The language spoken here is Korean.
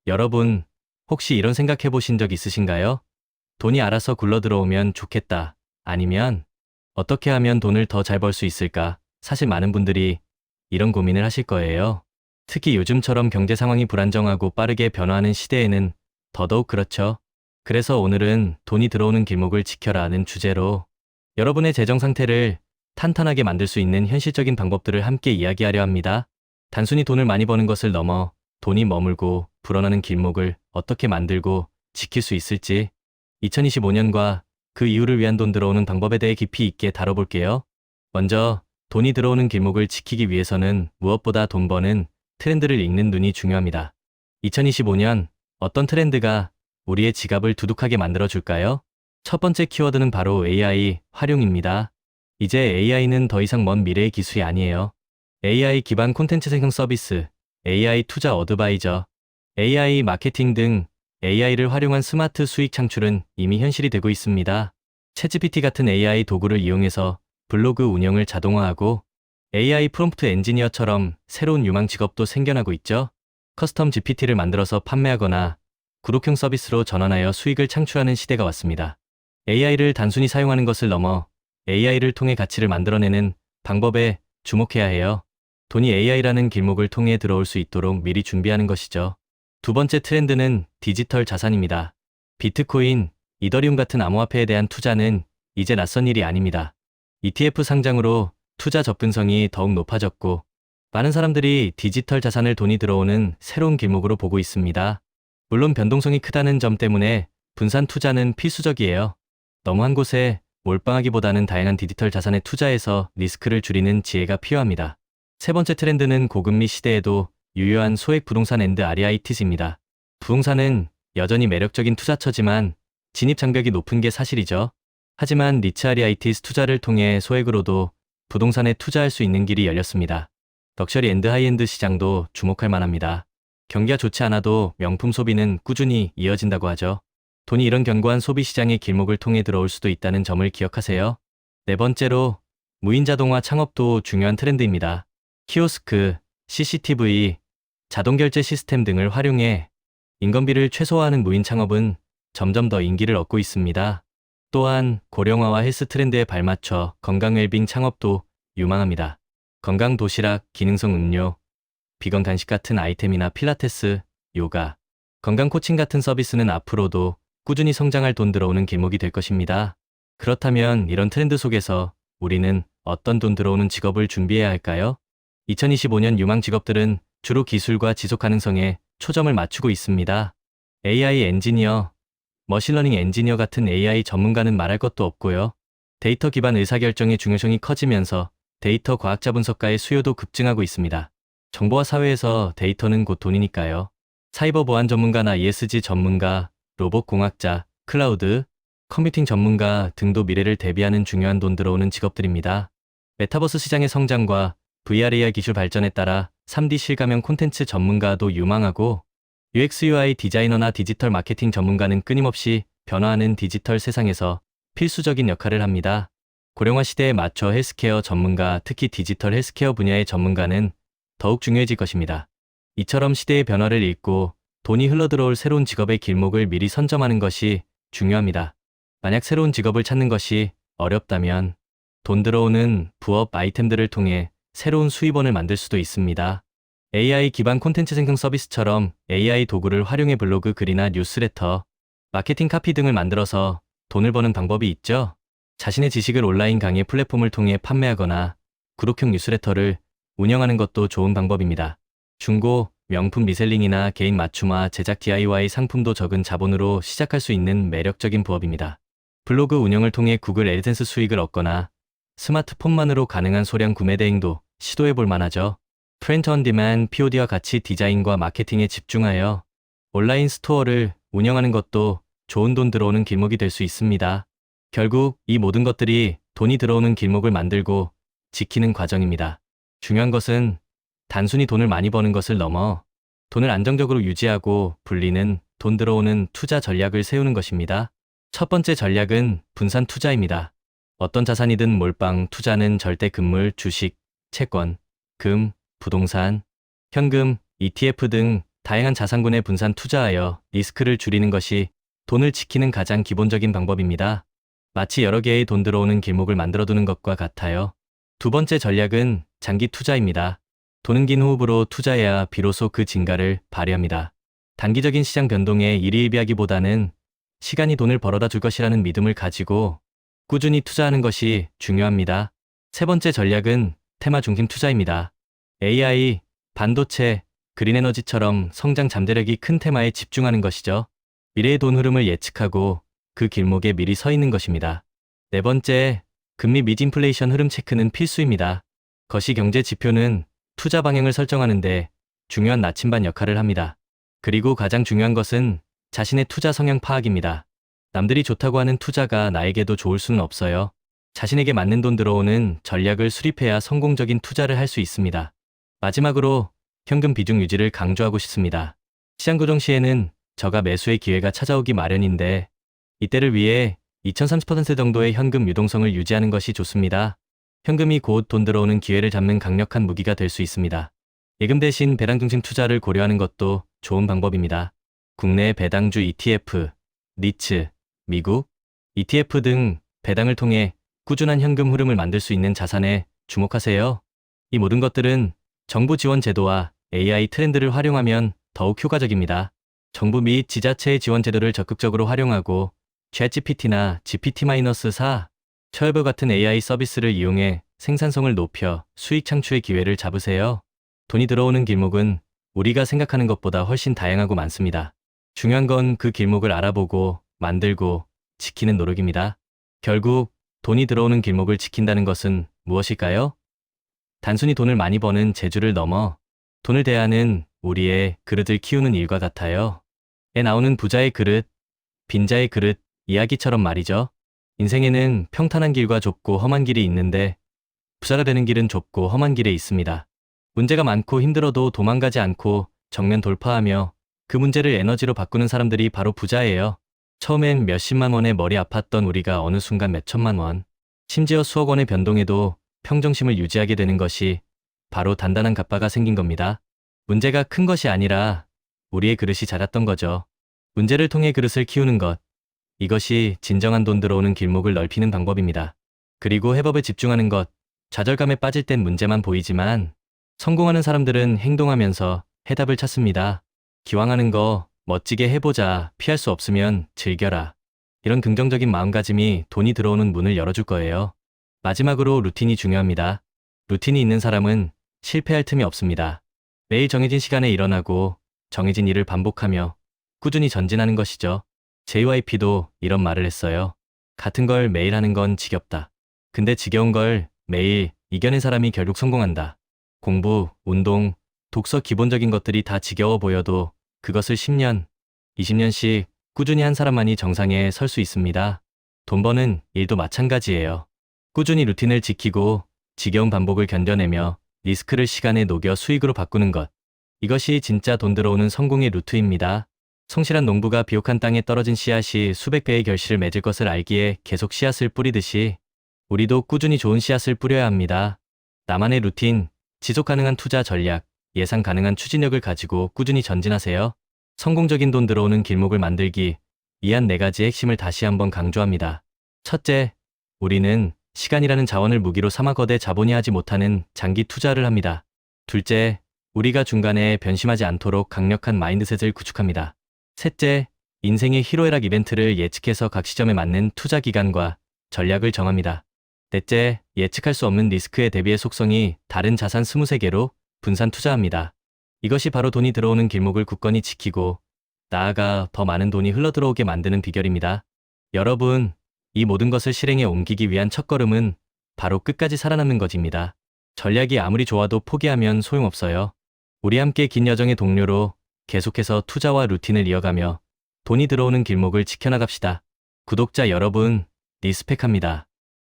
여러분, 혹시 이런 생각해 보신 적 있으신가요? 돈이 알아서 굴러 들어오면 좋겠다. 아니면, 어떻게 하면 돈을 더 잘 벌 수 있을까? 사실 많은 분들이 이런 고민을 하실 거예요. 특히 요즘처럼 경제 상황이 불안정하고 빠르게 변화하는 시대에는 더더욱 그렇죠. 그래서 오늘은 돈이 들어오는 길목을 지켜라는 주제로 여러분의 재정 상태를 탄탄하게 만들 수 있는 현실적인 방법들을 함께 이야기하려 합니다. 단순히 돈을 많이 버는 것을 넘어 돈이 머물고 불어나는 길목을 어떻게 만들고 지킬 수 있을지 2025년과 그 이후를 위한 돈 들어오는 방법에 대해 깊이 있게 다뤄볼게요. 먼저 돈이 들어오는 길목을 지키기 위해서는 무엇보다 돈 버는 트렌드를 읽는 눈이 중요합니다. 2025년 어떤 트렌드가 우리의 지갑을 두둑하게 만들어줄까요? 첫 번째 키워드는 바로 AI 활용입니다. 이제 AI는 더 이상 먼 미래의 기술이 아니에요. AI 기반 콘텐츠 생성 서비스, AI 투자 어드바이저, AI 마케팅 등 AI를 활용한 스마트 수익 창출은 이미 현실이 되고 있습니다. 챗GPT 같은 AI 도구를 이용해서 블로그 운영을 자동화하고 AI 프롬프트 엔지니어처럼 새로운 유망 직업도 생겨나고 있죠. 커스텀 GPT를 만들어서 판매하거나 구독형 서비스로 전환하여 수익을 창출하는 시대가 왔습니다. AI를 단순히 사용하는 것을 넘어 AI를 통해 가치를 만들어내는 방법에 주목해야 해요. 돈이 AI라는 길목을 통해 들어올 수 있도록 미리 준비하는 것이죠. 두 번째 트렌드는 디지털 자산입니다. 비트코인, 이더리움 같은 암호화폐에 대한 투자는 이제 낯선 일이 아닙니다. ETF 상장으로 투자 접근성이 더욱 높아졌고 많은 사람들이 디지털 자산을 돈이 들어오는 새로운 길목으로 보고 있습니다. 물론 변동성이 크다는 점 때문에 분산 투자는 필수적이에요. 너무 한 곳에 몰빵하기보다는 다양한 디지털 자산에 투자해서 리스크를 줄이는 지혜가 필요합니다. 세 번째 트렌드는 고금리 시대에도 유효한 소액 부동산 앤드 REITs입니다. 부동산은 여전히 매력적인 투자처지만 진입 장벽이 높은 게 사실이죠. 하지만 리츠 REITs 투자를 통해 소액으로도 부동산에 투자할 수 있는 길이 열렸습니다. 럭셔리 앤드 하이엔드 시장도 주목할 만합니다. 경기가 좋지 않아도 명품 소비는 꾸준히 이어진다고 하죠. 돈이 이런 견고한 소비 시장의 길목을 통해 들어올 수도 있다는 점을 기억하세요. 네 번째로 무인 자동화 창업도 중요한 트렌드입니다. 키오스크, CCTV, 자동 결제 시스템 등을 활용해 인건비를 최소화하는 무인 창업은 점점 더 인기를 얻고 있습니다. 또한 고령화와 헬스 트렌드에 발맞춰 건강 웰빙 창업도 유망합니다. 건강 도시락, 기능성 음료, 비건 간식 같은 아이템이나 필라테스, 요가, 건강 코칭 같은 서비스는 앞으로도 꾸준히 성장할 돈 들어오는 길목이 될 것입니다. 그렇다면 이런 트렌드 속에서 우리는 어떤 돈 들어오는 직업을 준비해야 할까요? 2025년 유망 직업들은 주로 기술과 지속 가능성에 초점을 맞추고 있습니다. AI 엔지니어, 머신러닝 엔지니어 같은 AI 전문가는 말할 것도 없고요. 데이터 기반 의사결정의 중요성이 커지면서 데이터 과학자 분석가의 수요도 급증하고 있습니다. 정보화 사회에서 데이터는 곧 돈이니까요. 사이버 보안 전문가나 ESG 전문가, 로봇 공학자, 클라우드, 컴퓨팅 전문가 등도 미래를 대비하는 중요한 돈 들어오는 직업들입니다. 메타버스 시장의 성장과 VR/AR 기술 발전에 따라 3D 실감형 콘텐츠 전문가도 유망하고 UX/UI 디자이너나 디지털 마케팅 전문가는 끊임없이 변화하는 디지털 세상에서 필수적인 역할을 합니다. 고령화 시대에 맞춰 헬스케어 전문가, 특히 디지털 헬스케어 분야의 전문가는 더욱 중요해질 것입니다. 이처럼 시대의 변화를 읽고 돈이 흘러들어올 새로운 직업의 길목을 미리 선점하는 것이 중요합니다. 만약 새로운 직업을 찾는 것이 어렵다면 돈 들어오는 부업 아이템들을 통해 새로운 수입원을 만들 수도 있습니다. AI 기반 콘텐츠 생성 서비스처럼 AI 도구를 활용해 블로그 글이나 뉴스레터, 마케팅 카피 등을 만들어서 돈을 버는 방법이 있죠. 자신의 지식을 온라인 강의 플랫폼을 통해 판매하거나 구독형 뉴스레터를 운영하는 것도 좋은 방법입니다. 중고, 명품 리셀링이나 개인 맞춤화, 제작 DIY 상품도 적은 자본으로 시작할 수 있는 매력적인 부업입니다. 블로그 운영을 통해 구글 애드센스 수익을 얻거나 스마트폰만으로 가능한 소량 구매 대행도 시도해 볼 만하죠. 프린트 온 디맨드 POD와 같이 디자인과 마케팅에 집중하여 온라인 스토어를 운영하는 것도 좋은 돈 들어오는 길목이 될 수 있습니다. 결국 이 모든 것들이 돈이 들어오는 길목을 만들고 지키는 과정입니다. 중요한 것은 단순히 돈을 많이 버는 것을 넘어 돈을 안정적으로 유지하고 불리는 돈 들어오는 투자 전략을 세우는 것입니다. 첫 번째 전략은 분산 투자입니다. 어떤 자산이든 몰빵 투자는 절대 금물, 주식, 채권, 금, 부동산, 현금, ETF 등 다양한 자산군에 분산 투자하여 리스크를 줄이는 것이 돈을 지키는 가장 기본적인 방법입니다. 마치 여러 개의 돈 들어오는 길목을 만들어두는 것과 같아요. 두 번째 전략은 장기 투자입니다. 돈은 긴 호흡으로 투자해야 비로소 그 진가를 발휘합니다. 단기적인 시장 변동에 일희일비하기보다는 시간이 돈을 벌어다 줄 것이라는 믿음을 가지고 꾸준히 투자하는 것이 중요합니다. 세 번째 전략은 테마 중심 투자입니다. AI, 반도체, 그린에너지처럼 성장 잠재력이 큰 테마에 집중하는 것이죠. 미래의 돈 흐름을 예측하고 그 길목에 미리 서 있는 것입니다. 네 번째, 금리 및 인플레이션 흐름 체크는 필수입니다. 거시경제 지표는 투자 방향을 설정하는데 중요한 나침반 역할을 합니다. 그리고 가장 중요한 것은 자신의 투자 성향 파악입니다. 남들이 좋다고 하는 투자가 나에게도 좋을 수는 없어요. 자신에게 맞는 돈 들어오는 전략을 수립해야 성공적인 투자를 할 수 있습니다. 마지막으로 현금 비중 유지를 강조하고 싶습니다. 시장 고정 시에는 저가 매수의 기회가 찾아오기 마련인데 이때를 위해 2030% 정도의 현금 유동성을 유지하는 것이 좋습니다. 현금이 곧 돈 들어오는 기회를 잡는 강력한 무기가 될 수 있습니다. 예금 대신 배당 중심 투자를 고려하는 것도 좋은 방법입니다. 국내 배당주 ETF, 리츠, 미국, ETF 등 배당을 통해 꾸준한 현금 흐름을 만들 수 있는 자산에 주목하세요. 이 모든 것들은 정부 지원 제도와 AI 트렌드를 활용하면 더욱 효과적입니다. 정부 및 지자체의 지원 제도를 적극적으로 활용하고 챗GPT나 GPT-4, 처에버 같은 AI 서비스를 이용해 생산성을 높여 수익 창출의 기회를 잡으세요. 돈이 들어오는 길목은 우리가 생각하는 것보다 훨씬 다양하고 많습니다. 중요한 건 그 길목을 알아보고 만들고 지키는 노력입니다. 결국 돈이 들어오는 길목을 지킨다는 것은 무엇일까요? 단순히 돈을 많이 버는 재주를 넘어 돈을 대하는 우리의 그릇을 키우는 일과 같아요. 에 나오는 부자의 그릇, 빈자의 그릇 이야기처럼 말이죠. 인생에는 평탄한 길과 좁고 험한 길이 있는데 부자가 되는 길은 좁고 험한 길에 있습니다. 문제가 많고 힘들어도 도망가지 않고 정면 돌파하며 그 문제를 에너지로 바꾸는 사람들이 바로 부자예요. 처음엔 몇십만 원에 머리 아팠던 우리가 어느 순간 몇천만 원, 심지어 수억 원의 변동에도 평정심을 유지하게 되는 것이 바로 단단한 갑바가 생긴 겁니다. 문제가 큰 것이 아니라 우리의 그릇이 작았던 거죠. 문제를 통해 그릇을 키우는 것, 이것이 진정한 돈 들어오는 길목을 넓히는 방법입니다. 그리고 해법에 집중하는 것, 좌절감에 빠질 땐 문제만 보이지만 성공하는 사람들은 행동하면서 해답을 찾습니다. 기왕하는 거 멋지게 해보자, 피할 수 없으면 즐겨라. 이런 긍정적인 마음가짐이 돈이 들어오는 문을 열어줄 거예요. 마지막으로 루틴이 중요합니다. 루틴이 있는 사람은 실패할 틈이 없습니다. 매일 정해진 시간에 일어나고 정해진 일을 반복하며 꾸준히 전진하는 것이죠. JYP도 이런 말을 했어요. 같은 걸 매일 하는 건 지겹다. 근데 지겨운 걸 매일 이겨낸 사람이 결국 성공한다. 공부, 운동, 독서 기본적인 것들이 다 지겨워 보여도 그것을 10년, 20년씩 꾸준히 한 사람만이 정상에 설 수 있습니다. 돈 버는 일도 마찬가지예요. 꾸준히 루틴을 지키고 지겨운 반복을 견뎌내며 리스크를 시간에 녹여 수익으로 바꾸는 것. 이것이 진짜 돈 들어오는 성공의 루트입니다. 성실한 농부가 비옥한 땅에 떨어진 씨앗이 수백 배의 결실을 맺을 것을 알기에 계속 씨앗을 뿌리듯이 우리도 꾸준히 좋은 씨앗을 뿌려야 합니다. 나만의 루틴, 지속 가능한 투자 전략, 예상 가능한 추진력을 가지고 꾸준히 전진하세요. 성공적인 돈 들어오는 길목을 만들기 위한 4가지 핵심을 다시 한번 강조합니다. 첫째, 우리는 시간이라는 자원을 무기로 삼아 거대 자본이 하지 못하는 장기 투자를 합니다. 둘째, 우리가 중간에 변심하지 않도록 강력한 마인드셋을 구축합니다. 셋째, 인생의 희로애락 이벤트를 예측해서 각 시점에 맞는 투자 기간과 전략을 정합니다. 넷째, 예측할 수 없는 리스크에 대비해 속성이 다른 자산 23개로 분산 투자합니다. 이것이 바로 돈이 들어오는 길목을 굳건히 지키고 나아가 더 많은 돈이 흘러들어오게 만드는 비결입니다. 여러분, 이 모든 것을 실행에 옮기기 위한 첫걸음은 바로 끝까지 살아남는 것입니다. 전략이 아무리 좋아도 포기하면 소용없어요. 우리 함께 긴 여정의 동료로 계속해서 투자와 루틴을 이어가며 돈이 들어오는 길목을 지켜나갑시다. 구독자 여러분, 리스펙합니다.